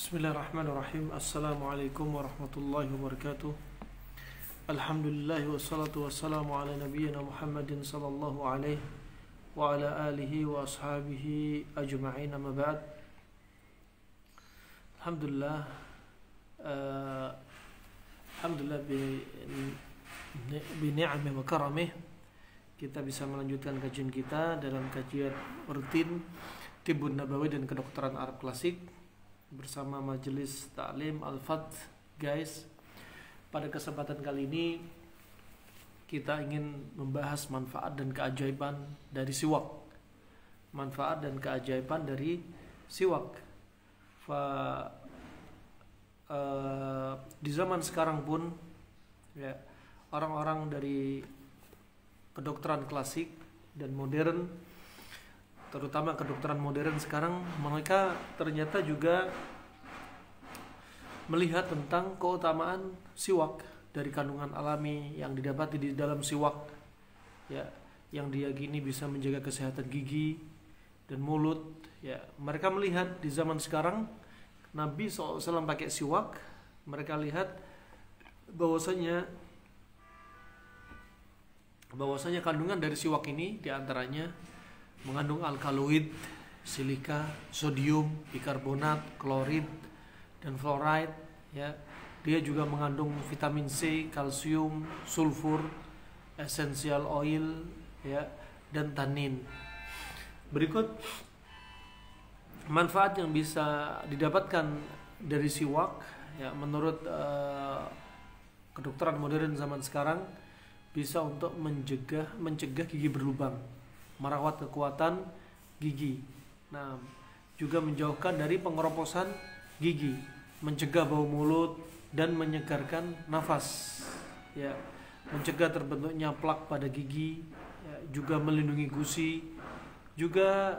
Bismillahirrahmanirrahim. Assalamualaikum warahmatullahi wabarakatuh. Alhamdulillah wassalatu wassalamu ala nabiyyina Muhammadin sallallahu alaihi wa ala alihi wa ashabihi ajma'in, amma ba'd. Alhamdulillah, Alhamdulillah bi ni'amih wa karamih kita bisa melanjutkan kajian kita dalam kajian rutin Tibbun Nabawi dan Kedokteran Arab Klasik bersama Majelis Ta'lim Al-Fath. Guys, pada kesempatan kali ini kita ingin membahas manfaat dan keajaiban dari siwak. Manfaat dan keajaiban dari siwak. Di zaman sekarang pun ya, orang-orang dari kedokteran klasik dan modern, terutama kedokteran modern sekarang, mereka ternyata juga melihat tentang keutamaan siwak dari kandungan alami yang didapati di dalam siwak, ya, yang diyakini bisa menjaga kesehatan gigi dan mulut. Ya, mereka melihat di zaman sekarang Nabi SAW pakai siwak, mereka lihat bahwasanya kandungan dari siwak ini diantaranya mengandung alkaloid, silika, sodium, bikarbonat, klorid, dan fluoride. Ya, dia juga mengandung vitamin C, kalsium, sulfur, essential oil, ya, dan tanin. Berikut manfaat yang bisa didapatkan dari siwak. Ya, menurut kedokteran modern zaman sekarang, bisa untuk mencegah gigi berlubang, merawat kekuatan gigi. Nah, juga menjauhkan dari pengeroposan gigi, mencegah bau mulut dan menyegarkan nafas. Ya, mencegah terbentuknya plak pada gigi, ya, juga melindungi gusi. Juga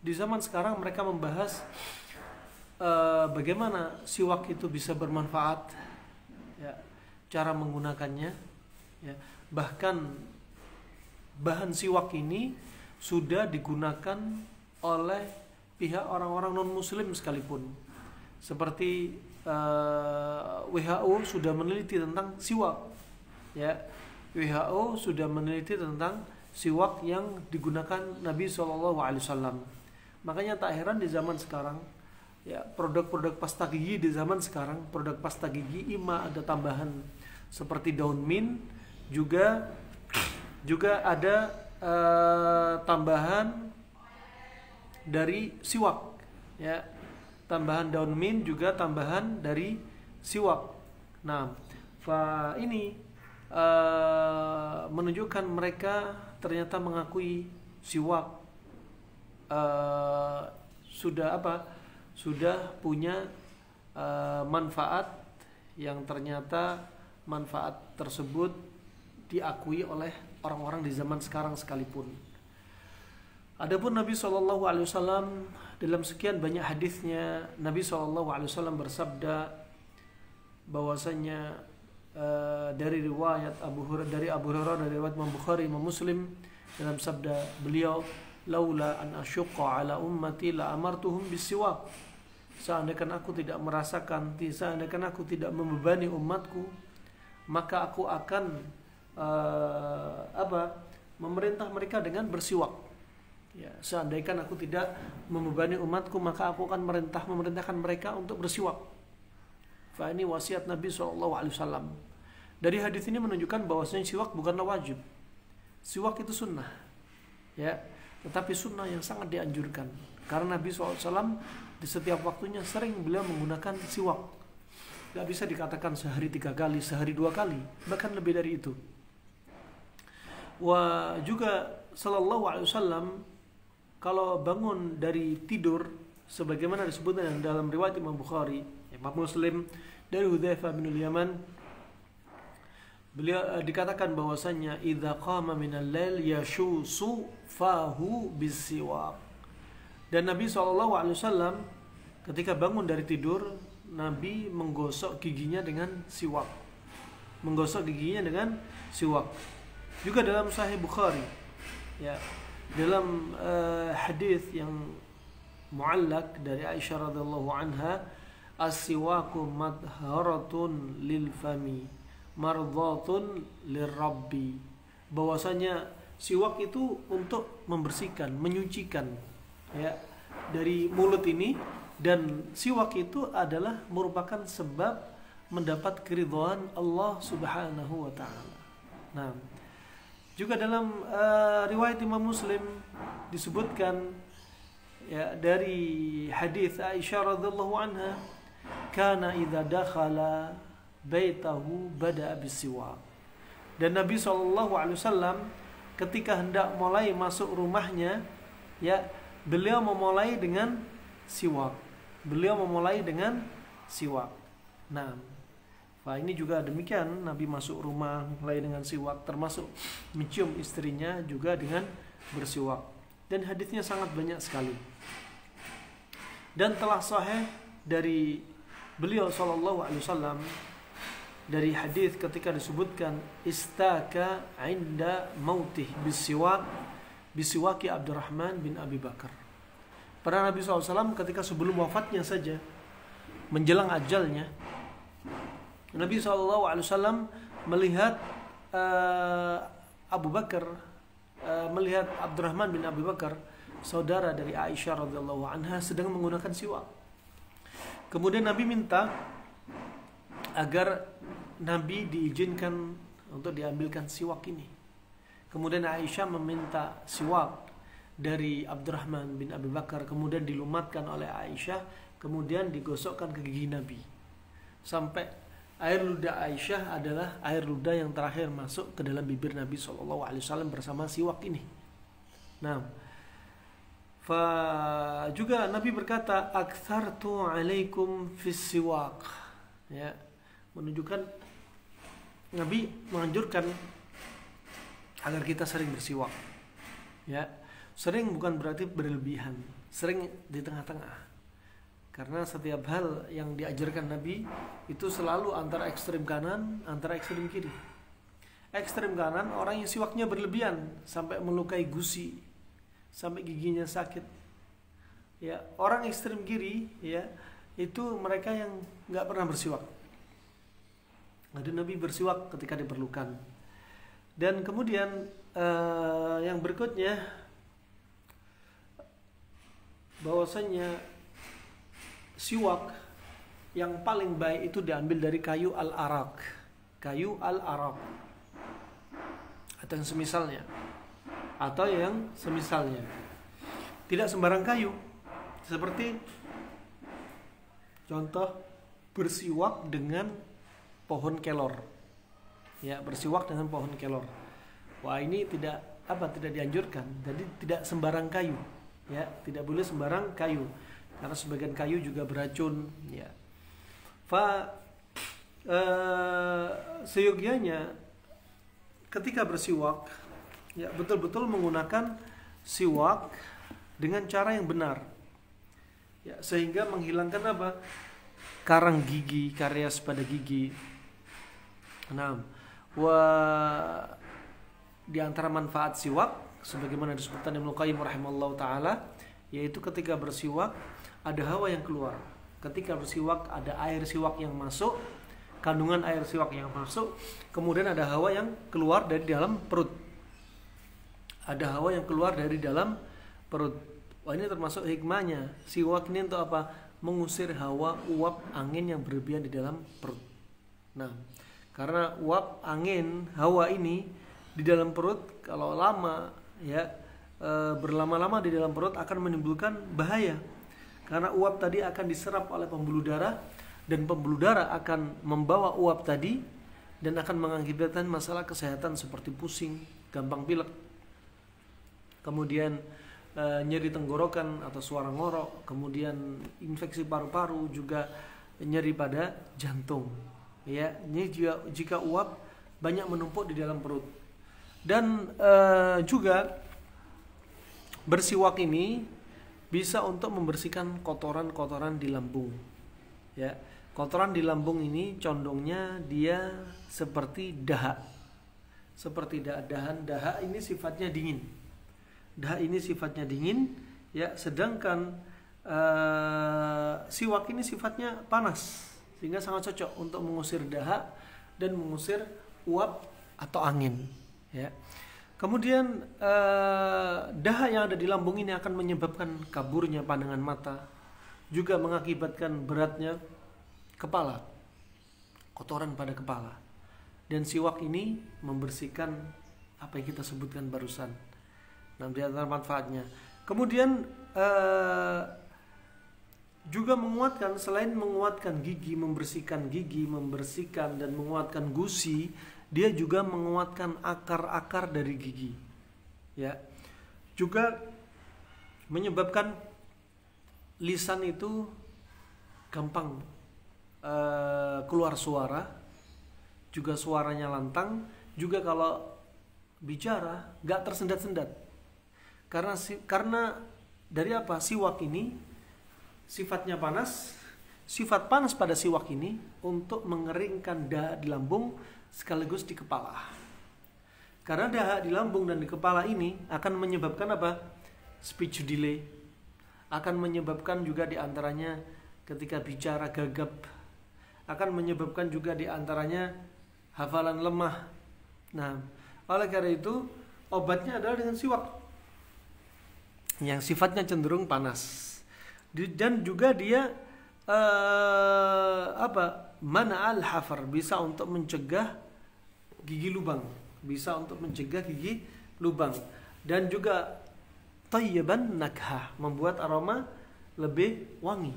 di zaman sekarang mereka membahas bagaimana siwak itu bisa bermanfaat, ya, cara menggunakannya, ya. Bahkan bahan siwak ini sudah digunakan oleh pihak orang-orang non-muslim sekalipun. Seperti WHO sudah meneliti tentang siwak. Ya, WHO sudah meneliti tentang siwak yang digunakan Nabi SAW. Makanya tak heran di zaman sekarang, ya, produk-produk pasta gigi di zaman sekarang, produk pasta gigi IMA ada tambahan seperti daun mint, juga ada tambahan dari siwak, ya, tambahan daun mint, juga tambahan dari siwak. Nah, ini menunjukkan mereka ternyata mengakui siwak sudah punya manfaat yang ternyata manfaat tersebut diakui oleh orang-orang di zaman sekarang sekalipun. Adapun Nabi SAW dalam sekian banyak hadisnya, Nabi SAW bersabda bahwasanya dari riwayat Abu Hurairah, dari riwayat Imam Bukhari, Imam Muslim, dalam sabda beliau, laula an asyqa ala ummati la amartuhum bisiwak. Seandainya aku tidak membebani umatku, maka aku akan memerintah mereka dengan bersiwak. Ya, seandainya aku tidak membebani umatku, maka aku akan memerintahkan mereka untuk bersiwak. Ini wasiat Nabi SAW. Dari hadis ini menunjukkan bahwasanya siwak bukanlah wajib. Siwak itu sunnah, ya, tetapi sunnah yang sangat dianjurkan. Karena Nabi SAW di setiap waktunya sering beliau menggunakan siwak. Gak bisa dikatakan sehari 3 kali, sehari 2 kali, bahkan lebih dari itu. Juga sallallahu alaihi wasallam kalau bangun dari tidur, sebagaimana disebutkan dalam riwayat Imam Bukhari, Imam Muslim, dari Hudzaifah bin Yaman, beliau dikatakan bahwasanya idza qama minal lail yashusu fahu bisiwak. Dan Nabi SAW ketika bangun dari tidur, Nabi menggosok giginya dengan siwak. Juga dalam Sahih Bukhari, ya, dalam hadis yang muallak dari Aisyah radhiyallahu anha, as-siwaku madharatun lil fami mardhatun lirabbi, bahwasanya siwak itu untuk membersihkan, menyucikan ya dari mulut ini, dan siwak itu adalah merupakan sebab mendapat keridhaan Allah Subhanahu wa taala. Nah, juga dalam riwayat Imam Muslim disebutkan ya dari hadis Aisyah radhiyallahu anha, kana idza dakhala baitahu bada'a bisiwak. Dan Nabi SAW ketika hendak mulai masuk rumahnya, ya beliau memulai dengan siwak. Nah, ini juga demikian, Nabi masuk rumah mulai dengan siwak, termasuk mencium istrinya juga dengan bersiwak. Dan hadisnya sangat banyak sekali. Dan telah sahih dari beliau SAW dari hadis ketika disebutkan istaka inda mautih bisiwaki Abdurrahman bin Abi Bakar. Pada Nabi SAW ketika sebelum wafatnya saja, menjelang ajalnya, Nabi SAW melihat Abu Bakar, melihat Abdurrahman bin Abi Bakar, saudara dari Aisyah radhiyallahu anha, sedang menggunakan siwak. Kemudian Nabi minta agar Nabi diizinkan untuk diambilkan siwak ini. Kemudian Aisyah meminta siwak dari Abdurrahman bin Abi Bakar, kemudian dilumatkan oleh Aisyah, kemudian digosokkan ke gigi Nabi, sampai air ludah Aisyah adalah air ludah yang terakhir masuk ke dalam bibir Nabi SAW bersama siwak ini. Nah, juga Nabi berkata, aktsartu alaikum fis siwak, ya, menunjukkan Nabi menganjurkan agar kita sering bersiwak, ya. Sering bukan berarti berlebihan, sering di tengah-tengah, karena setiap hal yang diajarkan Nabi itu selalu antara ekstrem kanan, antara ekstrem kiri. Ekstrem kanan orang yang siwaknya berlebihan sampai melukai gusi, sampai giginya sakit, ya. Orang ekstrem kiri, ya, itu mereka yang nggak pernah bersiwak. Ada Nabi bersiwak ketika diperlukan. Dan kemudian yang berikutnya, bahwasanya siwak yang paling baik itu diambil dari kayu al-arak, atau yang semisalnya, tidak sembarang kayu, seperti contoh bersiwak dengan pohon kelor, ya, bersiwak dengan pohon kelor. Wah, ini tidak dianjurkan. Jadi tidak sembarang kayu, ya, tidak boleh sembarang kayu, karena sebagian kayu juga beracun, ya. Seyogianya ketika bersiwak, ya, betul-betul menggunakan siwak dengan cara yang benar, ya, sehingga menghilangkan apa? Karang gigi, karies pada gigi. Nah, di antara manfaat siwak sebagaimana disebutkan Ibnu Qayyim rahimallahu taala, yaitu ketika bersiwak ada hawa yang keluar. Ketika bersiwak ada air siwak yang masuk, kandungan air siwak yang masuk, kemudian ada hawa yang keluar dari dalam perut. Wah, ini termasuk hikmahnya. Siwak ini untuk apa? Mengusir hawa uap angin yang berlebihan di dalam perut. Nah, karena uap angin hawa ini di dalam perut kalau lama, ya, berlama-lama di dalam perut akan menimbulkan bahaya, karena uap tadi akan diserap oleh pembuluh darah, dan pembuluh darah akan membawa uap tadi dan akan mengakibatkan masalah kesehatan seperti pusing, gampang pilek, kemudian nyeri tenggorokan atau suara ngorok, kemudian infeksi paru-paru, juga nyeri pada jantung, ya. Ini jika uap banyak menumpuk di dalam perut. Dan juga bersiwak ini bisa untuk membersihkan kotoran-kotoran di lambung, ya. Kotoran di lambung ini condongnya dia seperti dahak, dahak ini sifatnya dingin. Ya, sedangkan siwak ini sifatnya panas, sehingga sangat cocok untuk mengusir dahak dan mengusir uap atau angin. Ya. Kemudian dahak yang ada di lambung ini akan menyebabkan kaburnya pandangan mata, juga mengakibatkan beratnya kepala, kotoran pada kepala. Dan siwak ini membersihkan apa yang kita sebutkan barusan. Nah, di antara manfaatnya. Kemudian juga menguatkan, selain menguatkan gigi, membersihkan dan menguatkan gusi, dia juga menguatkan akar-akar dari gigi. Ya. Juga menyebabkan lisan itu gampang keluar suara, juga suaranya lantang, juga kalau bicara nggak tersendat-sendat. Karena dari apa? Siwak ini sifatnya panas. Sifat panas pada siwak ini untuk mengeringkan dahak di lambung sekaligus di kepala. Karena dahak di lambung dan di kepala ini akan menyebabkan apa? Speech delay. Akan menyebabkan juga diantaranya ketika bicara gagap. Akan menyebabkan juga diantaranya hafalan lemah. Nah, oleh karena itu obatnya adalah dengan siwak yang sifatnya cenderung panas. Dan juga dia mana'al hafar, bisa untuk mencegah gigi lubang, dan juga tayyiban nakhah, membuat aroma lebih wangi,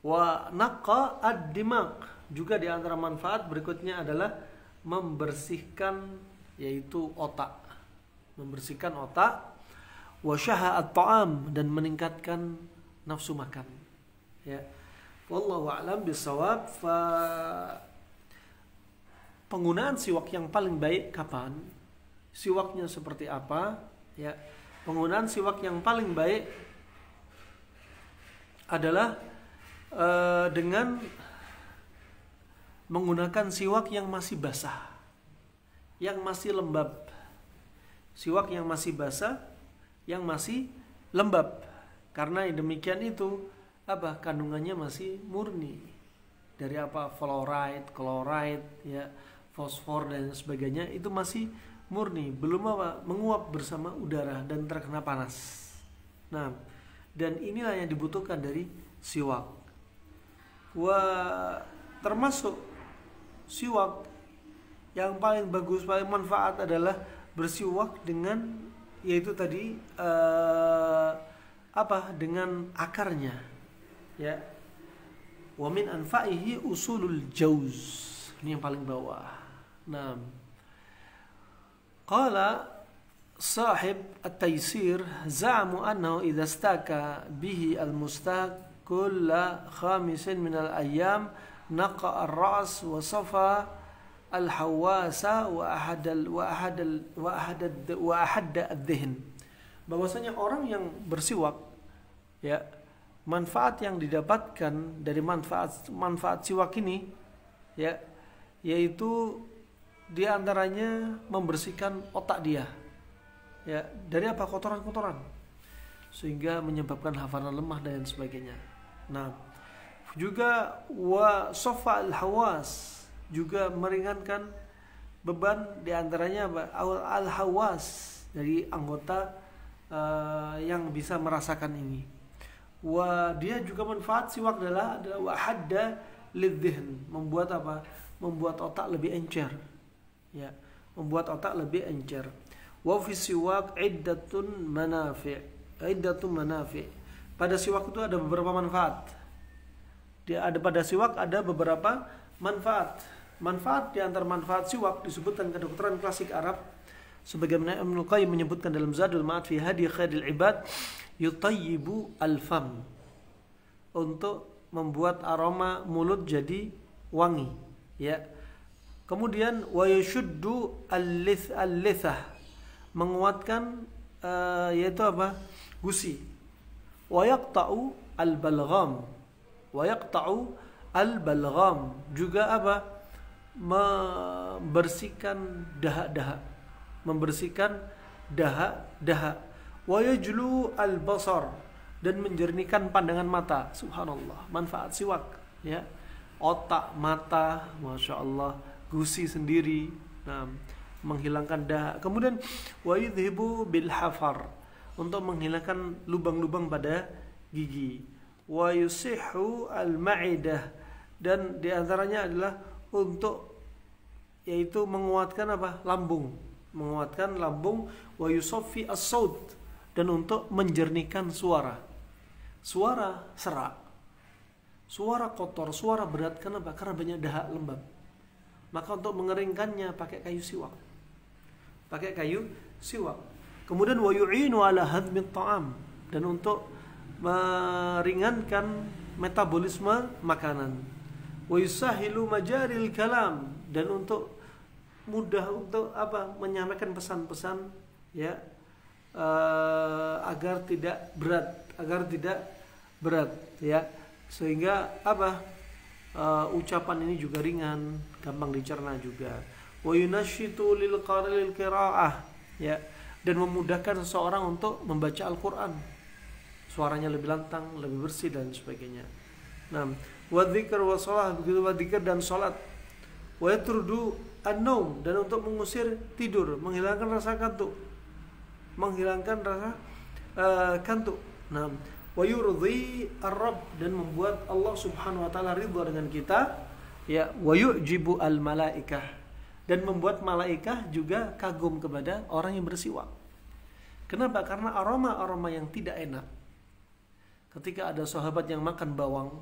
wa naqqa ad-dimag, juga di antara manfaat berikutnya adalah membersihkan otak, wa syaha at-ta'am, dan meningkatkan nafsu makan. Ya. Wallahu a'lam bissawab. Penggunaan siwak yang paling baik kapan? Siwaknya seperti apa? Ya. Penggunaan siwak yang paling baik adalah dengan menggunakan siwak yang masih basah, yang masih lembab. Siwak yang masih basah, yang masih lembab. Karena demikian itu kandungannya masih murni dari fluoride, chloride, ya, fosfor dan sebagainya, itu masih murni, belum menguap bersama udara dan terkena panas. Nah, dan inilah yang dibutuhkan dari siwak. Termasuk siwak yang paling bagus, paling manfaat adalah bersiwak dengan dengan akarnya, ya. Wa min anfa'ihi usulul jauz, ini yang paling bawah. Nah, qala sahib at-taysir za'amu annahu idza staka bihi al-mustaq kulla khamisin min al-ayyam naqa ar-ra's wa safa al-hawasa wa ahadda ad-dhihn. Bahwasanya orang yang bersiwak, ya, manfaat yang didapatkan dari manfaat siwak ini, ya, yaitu diantaranya membersihkan otak dia, ya, dari kotoran-kotoran, sehingga menyebabkan hafalan lemah dan sebagainya. Nah, juga wa safa al-hawas, juga meringankan beban diantaranya al-hawas, dari anggota yang bisa merasakan ini. Dia juga manfaat siwak adalah wa hadda lidhihn, membuat otak lebih encer, ya, membuat otak lebih encer. Wa fi siwak iddatun manafi'. Pada siwak itu ada beberapa manfaat. Pada siwak ada beberapa manfaat. Manfaat di antara manfaat siwak disebutkan kedokteran klasik Arab, sebagaimana Ibnu Qayyim menyebutkan dalam Zadul Ma'ad fi Hadi Khairil Ibad, yutayyibu al-fam, untuk membuat aroma mulut jadi wangi, ya. Kemudian wa yashuddu al-lithah, menguatkan gusi. Wa yaqta'u al-balgham, juga membersihkan dahak-dahak, wa yajlu al-basar, dan menjernihkan pandangan mata. Subhanallah, manfaat siwak, ya. Otak, mata, masya Allah, gusi sendiri, nah, menghilangkan dahak. Kemudian wa yudhibu bil hafar, untuk menghilangkan lubang-lubang pada gigi. Wa yusihhu al ma'idah, dan diantaranya adalah untuk, yaitu menguatkan apa? Lambung, menguatkan lambung. Wa yusaffi as-saut, dan untuk menjernihkan suara. Suara serak, suara kotor, suara berat, kenapa? Karena banyak dahak lembab. Maka untuk mengeringkannya pakai kayu siwak. Pakai kayu siwak. Kemudian wa yu'inu ala hadmit ta'am, dan untuk meringankan metabolisme makanan. Wa yusahilu majaril kalam, dan untuk mudah untuk apa? Menyampaikan pesan-pesan, ya, agar tidak berat, ya, sehingga apa? Ucapan ini juga ringan, gampang dicerna juga. Wa yunashitu lil qaril qiraah, ya, dan memudahkan seseorang untuk membaca Al-Qur'an. Suaranya lebih lantang, lebih bersih, dan sebagainya. Nah, wa dzikr wa shalah, begitu wa dzikir dan salat. Wa yatrudu an-naum, dan untuk mengusir tidur, menghilangkan rasa kantuk. Nah, wa yurdi ar-rabb, dan membuat Allah Subhanahu wa taala ridha dengan kita, ya. Wa yu'jibu al-malaikah, dan membuat malaikah juga kagum kepada orang yang bersiwak. Kenapa? Karena aroma-aroma yang tidak enak. Ketika ada sahabat yang makan bawang,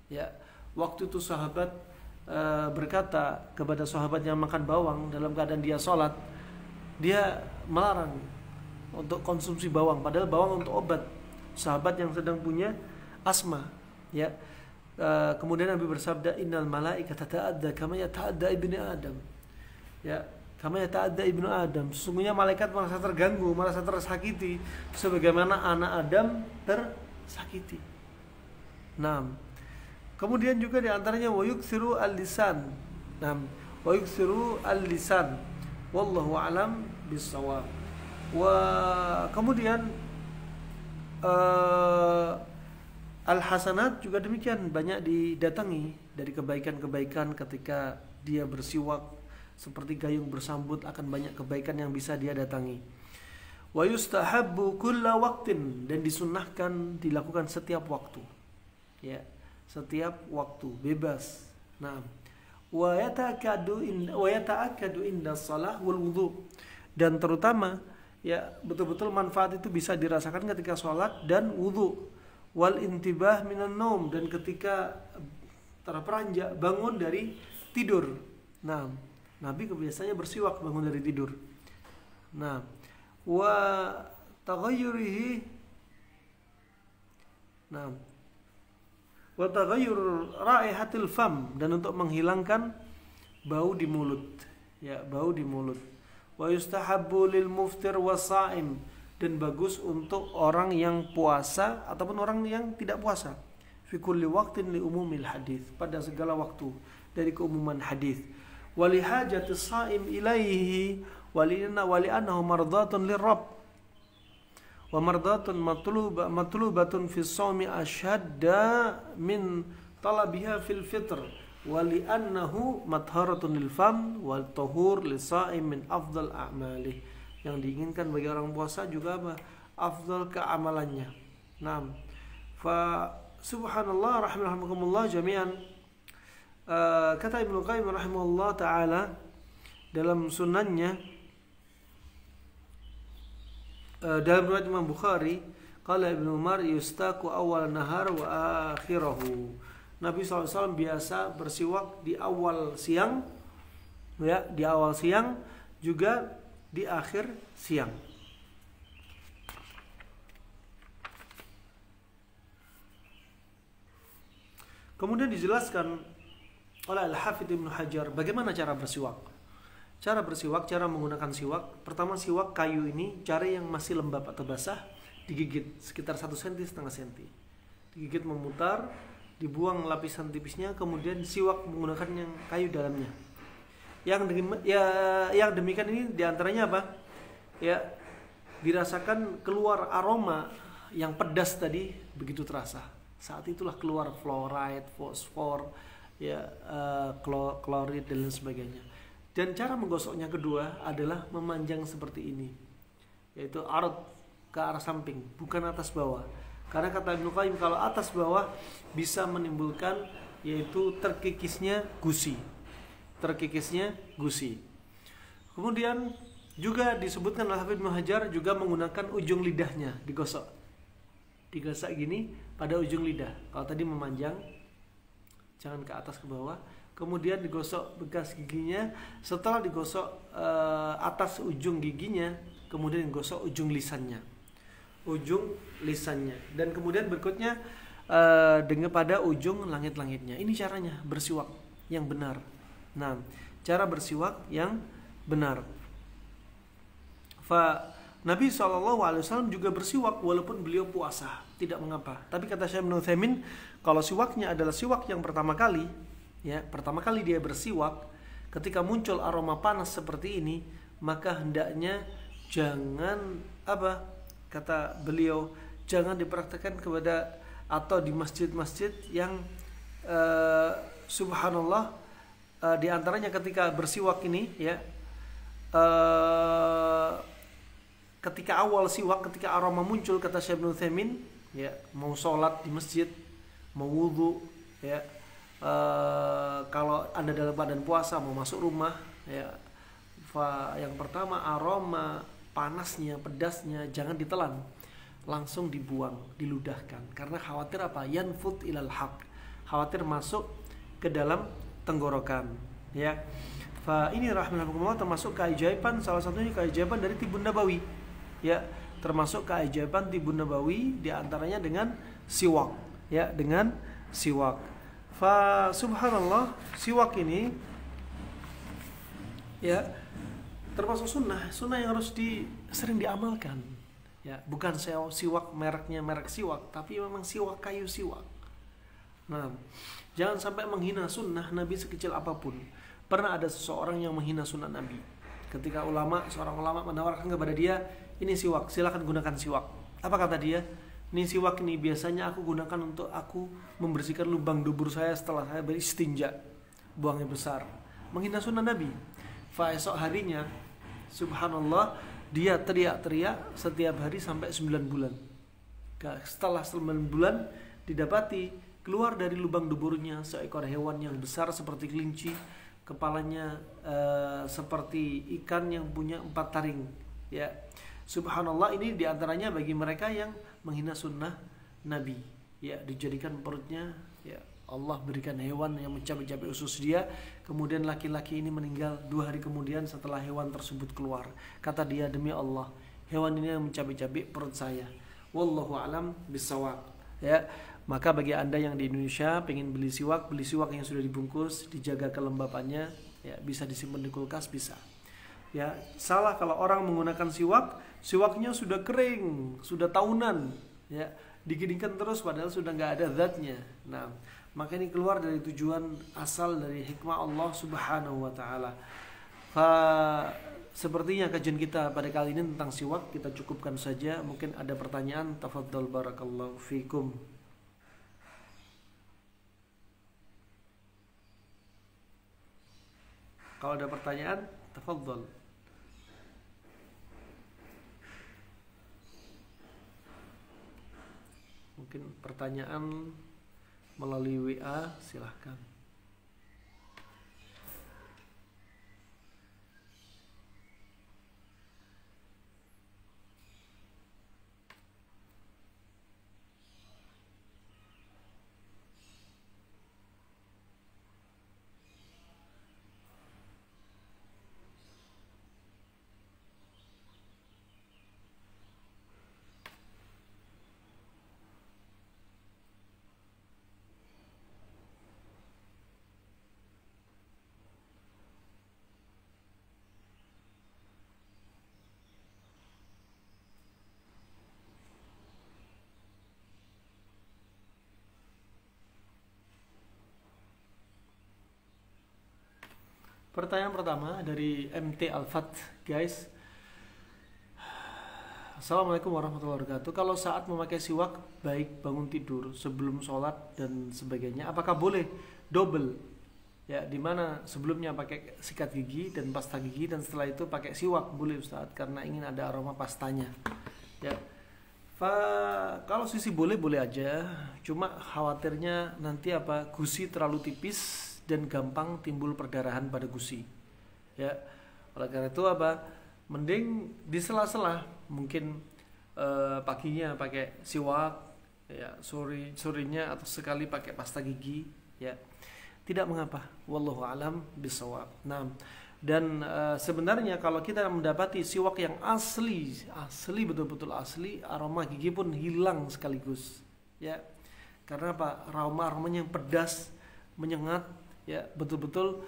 ya, waktu itu sahabat berkata kepada sahabat yang makan bawang dalam keadaan dia sholat, dia melarang untuk konsumsi bawang, padahal bawang untuk obat. Sahabat yang sedang punya asma, ya. Kemudian Nabi bersabda, innal malaikata tata'adda kama yata'adda ibnu Adam, ya, kama yata'adda ibnu Adam, sesungguhnya malaikat merasa terganggu, merasa tersakiti sebagaimana anak Adam tersakiti. Nah, kemudian juga diantaranya wa yuksiru al-lisan. Nah, wa yuksiru al-lisan, wallahu alam bis-shawab. Kemudian al-hasanat juga demikian, banyak didatangi dari kebaikan-kebaikan ketika dia bersiwak, seperti gayung bersambut, akan banyak kebaikan yang bisa dia datangi. Wa yustahabbu kulla waqtin, dan disunnahkan dilakukan setiap waktu, ya, setiap waktu, bebas. Nah, wa yata'akkadu inda shalah wal wudu, dan terutama, ya, betul-betul manfaat itu bisa dirasakan ketika sholat dan wudu. Wal intibah minan naum, dan ketika terperanjak bangun dari tidur. Nah, Nabi kebiasaannya bersiwak bangun dari tidur. Nah, wa taghayyurihi, nah, wa taghayyur raihatil fam, dan untuk menghilangkan bau di mulut, ya, bau di mulut. Wa yustahabbu lil muftir wasaim, dan bagus untuk orang yang puasa ataupun orang yang tidak puasa. Fi kulli waqtin li umumil hadis, pada segala waktu dari keumuman hadis. Wa li hajatis saim ilaihi wa li annahu mardatun lirabb. Wa mardatun matlubatun fi shaumi ashadda min talabiha fil fitr. Wa li annahu matharatun lil fam wal tahur lisaim min afdal a'malih. Yang diinginkan bagi orang puasa juga apa? Afdal keamalannya. Naam. Fa subhanallah rahimakumullah jami'an. Kata Ibnu Qayyim rahimahullah taala dalam sunannya, dalam riwayat Imam Bukhari, qala Ibnu Umar yustaku awal nahar wa akhirahu. Nabi SAW biasa bersiwak di awal siang, ya, di awal siang juga di akhir siang. Kemudian dijelaskan oleh Al-Hafidz Ibnu Hajar bagaimana cara bersiwak. Cara bersiwak, cara menggunakan siwak. Pertama, siwak kayu ini cari yang masih lembab atau basah, digigit sekitar 1 cm, setengah cm. Digigit memutar, dibuang lapisan tipisnya, kemudian siwak menggunakan yang kayu dalamnya. Yang demikian ini diantaranya apa? Ya, dirasakan keluar aroma yang pedas tadi begitu terasa. Saat itulah keluar fluoride, fosfor, ya, klorid dan lain sebagainya. Dan cara menggosoknya kedua adalah memanjang seperti ini, yaitu arad, ke arah samping, bukan atas bawah. Karena kata Ibnu Qayyim, kalau atas bawah bisa menimbulkan yaitu terkikisnya gusi. Kemudian juga disebutkan oleh Hafidz Ibnu Hajar juga menggunakan ujung lidahnya digosok gini pada ujung lidah. Kalau tadi memanjang, jangan ke atas ke bawah. Kemudian digosok bekas giginya. Setelah digosok atas ujung giginya, kemudian digosok ujung lisannya. Dan kemudian berikutnya dengan pada ujung langit-langitnya. Ini caranya bersiwak yang benar. Nah, cara bersiwak yang benar. Nabi SAW juga bersiwak walaupun beliau puasa, tidak mengapa. Tapi kata Syekh Ibnu Utsaimin, kalau siwaknya adalah siwak yang pertama kali dia bersiwak, ketika muncul aroma panas seperti ini, maka hendaknya jangan kata beliau, jangan dipraktekkan kepada atau di masjid-masjid yang subhanallah, di antaranya ketika bersiwak ini, ya, ketika awal siwak, ketika aroma muncul, kata Syekh Ibnu Utsaimin, ya, mau sholat di masjid, mau wudu, ya, kalau Anda dalam keadaan puasa mau masuk rumah, ya, yang pertama aroma panasnya, pedasnya jangan ditelan, langsung dibuang, diludahkan, karena khawatir yanfut ilal haq, khawatir masuk ke dalam tenggorokan, ya. Ini rahimahullah termasuk keajaiban, salah satunya keajaiban dari Tibun Nabawi, ya, termasuk keajaiban Tibun Nabawi diantaranya dengan siwak, ya, dengan siwak. Subhanallah, siwak ini, ya, termasuk sunnah yang harus sering diamalkan, ya, bukan siwak mereknya merek siwak, tapi memang siwak kayu siwak. Nah, jangan sampai menghina sunnah Nabi sekecil apapun. Pernah ada seseorang yang menghina sunnah Nabi. Ketika seorang ulama menawarkan kepada dia, ini siwak, silakan gunakan siwak. Apa kata dia? Ini siwak ini biasanya aku gunakan untuk aku membersihkan lubang dubur saya setelah saya beristinja, buangnya besar. Menghina sunnah Nabi. Esok harinya, subhanallah, dia teriak-teriak setiap hari sampai 9 bulan. Setelah 9 bulan, didapati keluar dari lubang duburnya seekor hewan yang besar seperti kelinci, kepalanya seperti ikan yang punya 4 taring, ya. Subhanallah, ini diantaranya bagi mereka yang menghina sunnah Nabi, ya, dijadikan perutnya, ya, Allah berikan hewan yang mencabik-cabik usus dia, kemudian laki-laki ini meninggal 2 hari kemudian setelah hewan tersebut keluar. Kata dia, demi Allah, hewan ini yang mencabik-cabik perut saya. Wallahu alam bisawab, ya. Maka bagi Anda yang di Indonesia pengen beli siwak yang sudah dibungkus, dijaga kelembapannya, ya, bisa disimpan di kulkas, bisa. Ya, salah kalau orang menggunakan siwaknya sudah kering, sudah tahunan, ya, digidingkan terus padahal sudah nggak ada zatnya. Nah, maka ini keluar dari tujuan asal dari hikmah Allah Subhanahu wa taala. Sepertinya kajian kita pada kali ini tentang siwak kita cukupkan saja. Mungkin ada pertanyaan, tafadhol barakallahu fikum. Kalau ada pertanyaan, tafadhol. Mungkin pertanyaan melalui WA, silahkan. Pertanyaan pertama dari MT Alfat, guys. Assalamualaikum warahmatullahi wabarakatuh. Kalau saat memakai siwak, baik bangun tidur, sebelum sholat dan sebagainya, apakah boleh double? Ya, dimana sebelumnya pakai sikat gigi dan pasta gigi dan setelah itu pakai siwak, boleh Ustaz, karena ingin ada aroma pastanya. Ya, kalau sisi boleh aja, cuma khawatirnya nanti gusi terlalu tipis dan gampang timbul perdarahan pada gusi. Ya, oleh karena itu mending di sela-sela, mungkin paginya pakai siwak, ya sorenya atau sekali pakai pasta gigi, ya tidak mengapa. Wallahu alam bisawab. Nah, dan sebenarnya kalau kita mendapati siwak yang asli betul-betul asli, aroma gigi pun hilang sekaligus, ya karena aromanya yang pedas, menyengat, ya betul-betul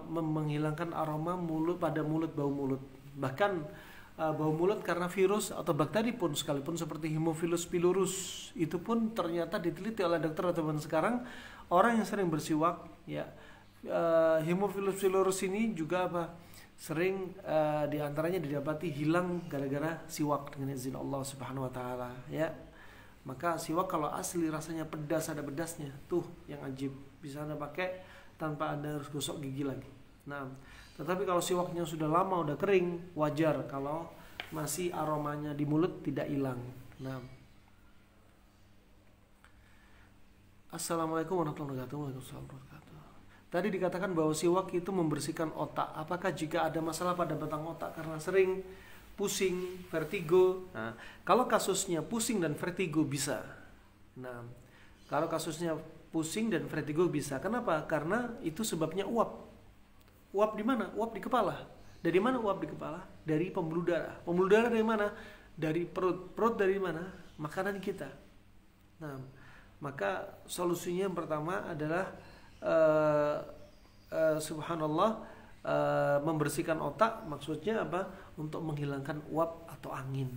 menghilangkan aroma mulut pada mulut, bau mulut. Bahkan bau mulut karena virus atau bakteri pun sekalipun seperti Haemophilus pylorus itu pun ternyata diteliti oleh dokter teman sekarang, orang yang sering bersiwak, ya Haemophilus pylorus ini juga sering diantaranya didapati hilang gara-gara siwak dengan izin Allah Subhanahu wa taala, ya. Maka siwak kalau asli rasanya pedas, ada pedasnya, tuh yang ajib, bisa Anda pakai tanpa Anda harus gosok gigi lagi. Nah, tetapi kalau siwaknya sudah lama, udah kering, wajar kalau masih aromanya di mulut tidak hilang. Nah, Assalamualaikum warahmatullahi wabarakatuh. Tadi dikatakan bahwa siwak itu membersihkan otak. Apakah jika ada masalah pada batang otak karena sering pusing, vertigo? Nah, kalau kasusnya pusing dan vertigo bisa. Nah, kalau kasusnya pusing dan vertigo bisa. Kenapa? Karena itu sebabnya uap. Uap di mana? Uap di kepala. Dari mana uap di kepala? Dari pembuluh darah. Pembuluh darah dari mana? Dari perut. Perut dari mana? Makanan kita. Nah, maka solusinya yang pertama adalah subhanallah, membersihkan otak. Maksudnya untuk menghilangkan uap atau angin,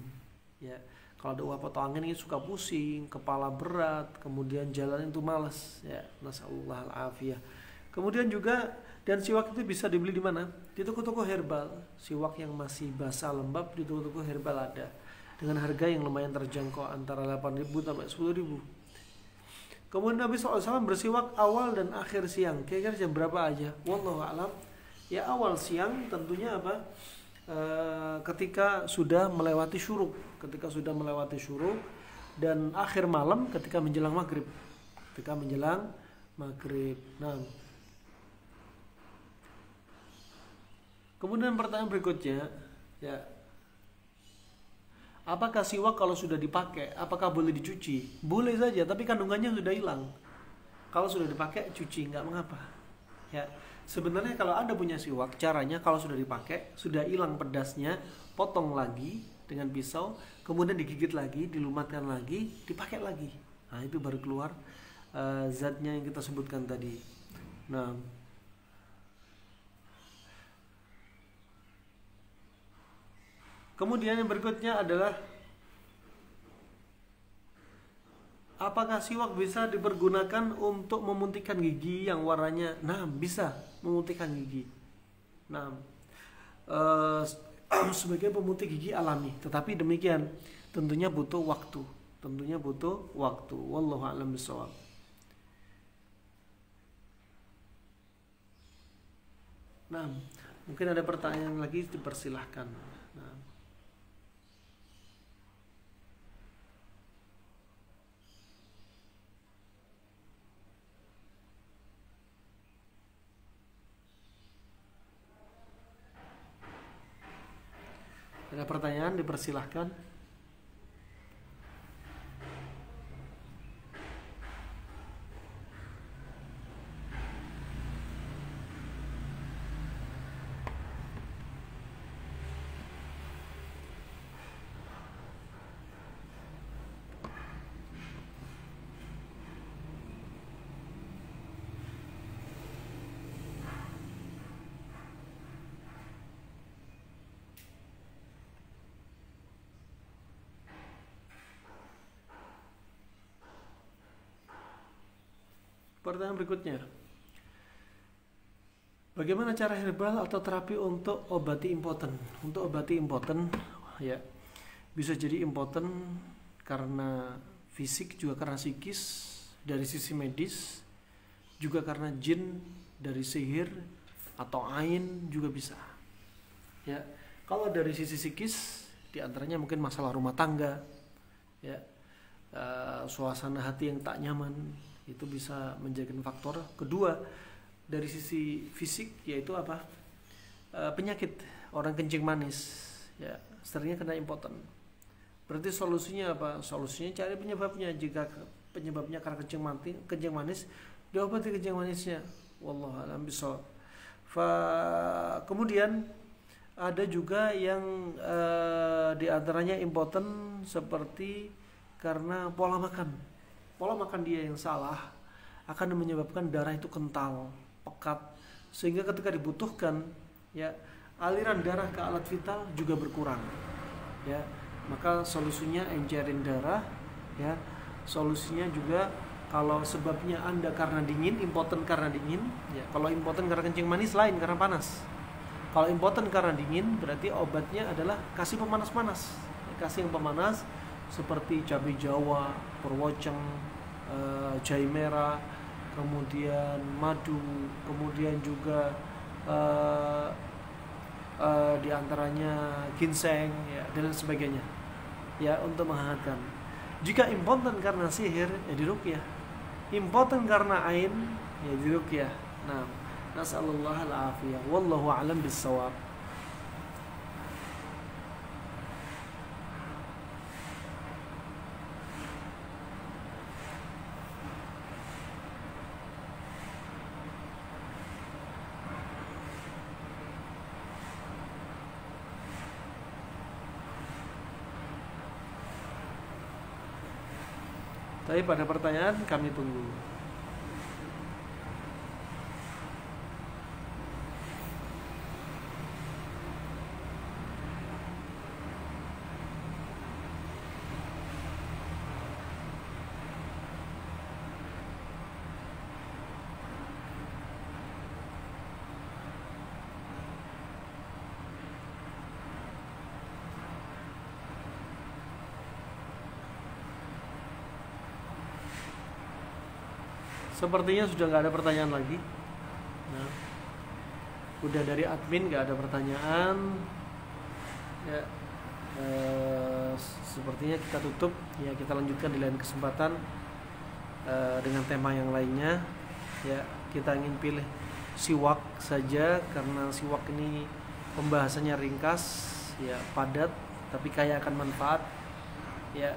ya. Kalau ada uap atau angin ini suka pusing, kepala berat, kemudian jalan itu malas, ya. Nasallallahu al-afiyah. Kemudian juga, dan siwak itu bisa dibeli di mana? Di toko-toko herbal. Siwak yang masih basah lembab di toko-toko herbal ada, dengan harga yang lumayan terjangkau, antara 8.000 sampai 10.000. Kemudian Nabi SAW bersiwak awal dan akhir siang. Kira-kira jam berapa aja? Wallahu a'lam. Ya, awal siang tentunya ketika sudah melewati syuruk. Ketika sudah melewati syuruk, dan akhir malam ketika menjelang maghrib. Ketika menjelang maghrib. Nah, kemudian pertanyaan berikutnya, ya, apakah siwak kalau sudah dipakai, apakah boleh dicuci? Boleh saja, tapi kandungannya sudah hilang. Kalau sudah dipakai, cuci, nggak mengapa. Ya, sebenarnya kalau Anda punya siwak, caranya kalau sudah dipakai, sudah hilang pedasnya, potong lagi dengan pisau, kemudian digigit lagi, dilumatkan lagi, dipakai lagi. Nah, itu baru keluar zatnya yang kita sebutkan tadi. Nah, kemudian yang berikutnya adalah, apakah siwak bisa dipergunakan untuk memutihkan gigi yang warnanya? Nah, bisa memutihkan gigi. Nah, sebagai pemutih gigi alami, tetapi demikian tentunya butuh waktu. Wallahu a'lam bishawab. Nah, mungkin ada pertanyaan lagi, dipersilahkan. Nah, ada pertanyaan, dipersilahkan. Pertanyaan berikutnya, bagaimana cara herbal atau terapi untuk obati impoten? Untuk obati impoten, ya, Bisa jadi impoten karena fisik, juga karena psikis dari sisi medis, juga karena jin dari sihir atau ain juga bisa. Ya, kalau dari sisi psikis diantaranya mungkin masalah rumah tangga, ya, suasana hati yang tak nyaman itu bisa menjadi faktor. Kedua, dari sisi fisik yaitu apa? Penyakit, orang kencing manis, ya, seringnya kena impoten. Berarti solusinya apa? Solusinya cari penyebabnya. Jika penyebabnya karena kencing manis, diobati kencing manisnya. Wallahu a'lam bishawab. Kemudian ada juga yang diantaranya impoten seperti karena pola makan dia yang salah akan menyebabkan darah itu kental, pekat, sehingga ketika dibutuhkan, ya, aliran darah ke alat vital juga berkurang, ya. Maka solusinya encerin darah, ya. Solusinya juga kalau sebabnya Anda karena dingin, impoten karena dingin, ya. Kalau impoten karena kencing manis lain, karena panas. Kalau impoten karena dingin, berarti obatnya adalah kasih pemanas-panas. Kasih yang pemanas seperti cabai Jawa, perwoceng, jahe merah, kemudian madu, kemudian juga diantaranya ginseng, ya, dan sebagainya, ya, untuk menghangatkan. Jika impoten karena sihir, ya diruqyah. Impoten karena ain, ya diruqyah. Nah, nasallallahu al-afiyah. Wallahu a'lam bis-shawab. Tapi pada pertanyaan kami tunggu. Sepertinya sudah nggak ada pertanyaan lagi. Nah, udah dari admin nggak ada pertanyaan. Ya, sepertinya kita tutup. Ya, kita lanjutkan di lain kesempatan dengan tema yang lainnya. Ya, kita ingin pilih siwak saja karena siwak ini pembahasannya ringkas, ya, padat, tapi kaya akan manfaat. Ya,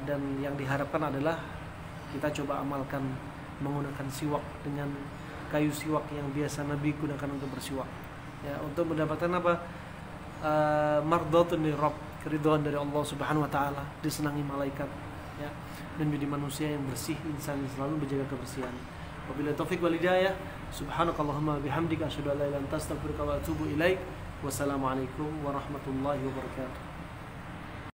dan yang diharapkan adalah kita coba amalkan menggunakan siwak dengan kayu siwak yang biasa Nabi gunakan untuk bersiwak, ya, untuk mendapatkan apa? Mardhatun lirabb, keridhaan dari Allah Subhanahu wa taala, disenangi malaikat, ya, dan menjadi manusia yang bersih, insan yang selalu menjaga kebersihan. Wabillahi taufik wal hidayah. Subhanakallahumma bihamdika asyhadu an la ilaha illa anta astaghfiruka wa atubu ilaik. Wassalamualaikum warahmatullahi wabarakatuh.